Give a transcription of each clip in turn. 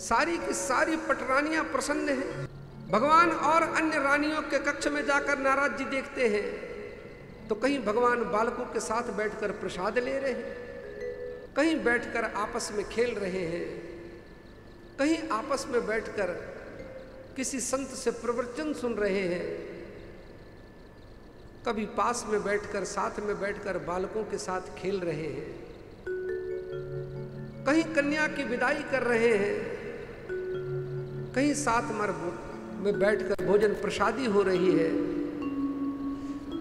सारी की सारी पटरानियां प्रसन्न हैं। भगवान और अन्य रानियों के कक्ष में जाकर नारद जी देखते हैं तो कहीं भगवान बालकों के साथ बैठकर प्रसाद ले रहे हैं, कहीं बैठकर आपस में खेल रहे हैं, कहीं आपस में बैठकर किसी संत से प्रवचन सुन रहे हैं, कभी पास में बैठकर साथ में बैठकर बालकों के साथ खेल रहे हैं, कहीं कन्या की विदाई कर रहे हैं, कहीं साथ में बैठकर भोजन प्रसादी हो रही है,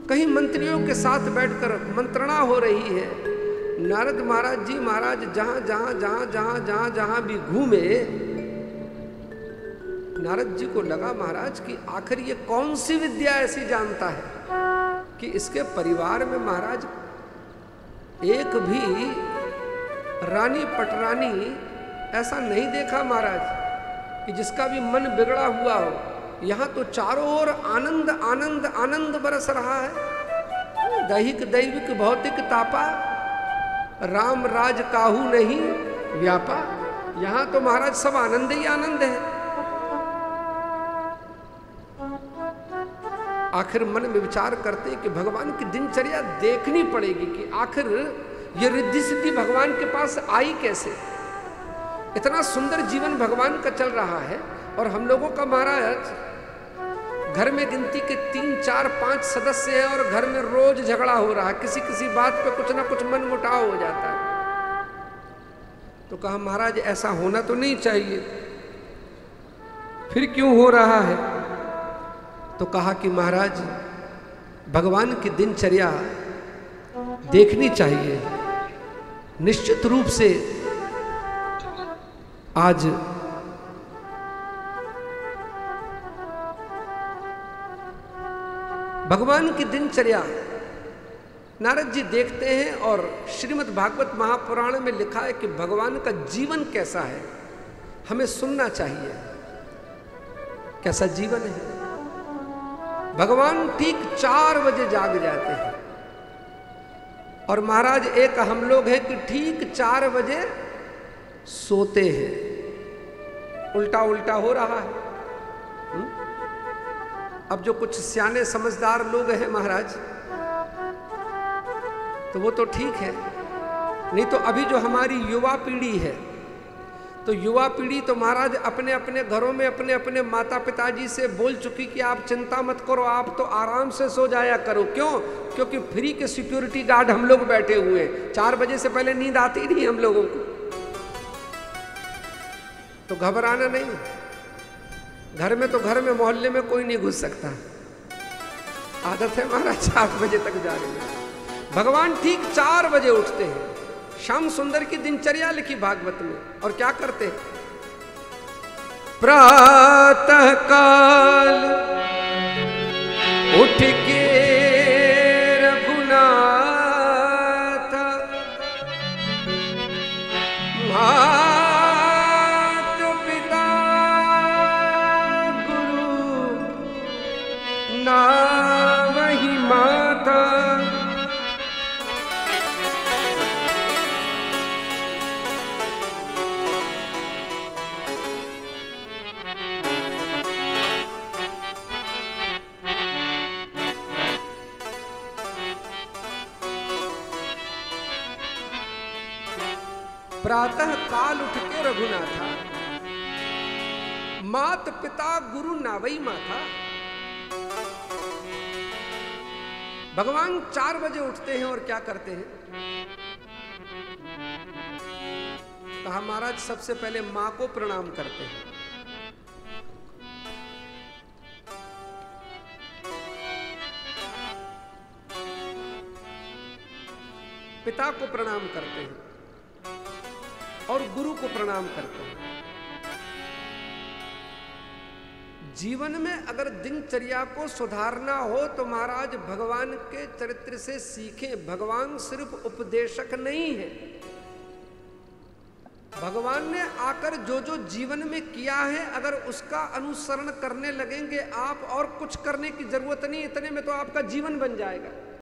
कहीं मंत्रियों के साथ बैठकर मंत्रणा हो रही है। नारद महाराज जी महाराज जहां जहां जहां जहां जहां जहां भी घूमे, नारद जी को लगा महाराज कि आखिर ये कौन सी विद्या ऐसी जानता है कि इसके परिवार में महाराज एक भी रानी पटरानी ऐसा नहीं देखा महाराज कि जिसका भी मन बिगड़ा हुआ हो। यहां तो चारों ओर आनंद आनंद आनंद बरस रहा है। दैहिक दैविक भौतिक तापा, राम राज काहू नहीं व्यापा। यहां तो महाराज सब आनंद ही आनंद है। आखिर मन में विचार करते कि भगवान की दिनचर्या देखनी पड़ेगी कि आखिर ये रिद्धि सिद्धि भगवान के पास आई कैसे। इतना सुंदर जीवन भगवान का चल रहा है और हम लोगों का महाराज घर में गिनती के 3, 4, 5 सदस्य हैं और घर में रोज झगड़ा हो रहा है, किसी किसी बात पे कुछ ना कुछ मन मुटाव हो जाता है। तो कहा महाराज ऐसा होना तो नहीं चाहिए, फिर क्यों हो रहा है? तो कहा कि महाराज भगवान की दिनचर्या देखनी चाहिए। निश्चित रूप से आज भगवान की दिनचर्या नारद जी देखते हैं और श्रीमद् भागवत महापुराण में लिखा है कि भगवान का जीवन कैसा है, हमें सुनना चाहिए। कैसा जीवन है? भगवान ठीक 4 बजे जाग जाते हैं और महाराज एक हम लोग हैं कि ठीक 4 बजे सोते हैं। उल्टा उल्टा हो रहा है। अब जो कुछ सियाने समझदार लोग हैं महाराज तो वो तो ठीक है, नहीं तो अभी जो हमारी युवा पीढ़ी है तो युवा पीढ़ी तो महाराज अपने अपने घरों में अपने अपने माता पिताजी से बोल चुकी कि आप चिंता मत करो, आप तो आराम से सो जाया करो। क्यों? क्योंकि फ्री के सिक्योरिटी गार्ड हम लोग बैठे हुए हैं। 4 बजे से पहले नींद आती नहीं हम लोगों को, तो घबराना नहीं। घर में तो घर में मोहल्ले में कोई नहीं घुस सकता। आदत है महाराज 4 बजे तक जाने। भगवान ठीक 4 बजे उठते हैं। श्याम सुंदर की दिनचर्या लिखी भागवत में, और क्या करते हैं? प्रातः काल उठ के रघुनाथ मात पिता गुरु नावहि माता, प्रातः काल उठ के रघुनाथा मात पिता गुरु नावई माथा। भगवान 4 बजे उठते हैं और क्या करते हैं? कहा महाराज सबसे पहले मां को प्रणाम करते हैं। पिता को प्रणाम करते हैं और गुरु को प्रणाम करते हैं। जीवन में अगर दिनचर्या को सुधारना हो तो महाराज भगवान के चरित्र से सीखें। भगवान सिर्फ उपदेशक नहीं है। भगवान ने आकर जो जो जीवन में किया है अगर उसका अनुसरण करने लगेंगे आप, और कुछ करने की जरूरत नहीं, इतने में तो आपका जीवन बन जाएगा।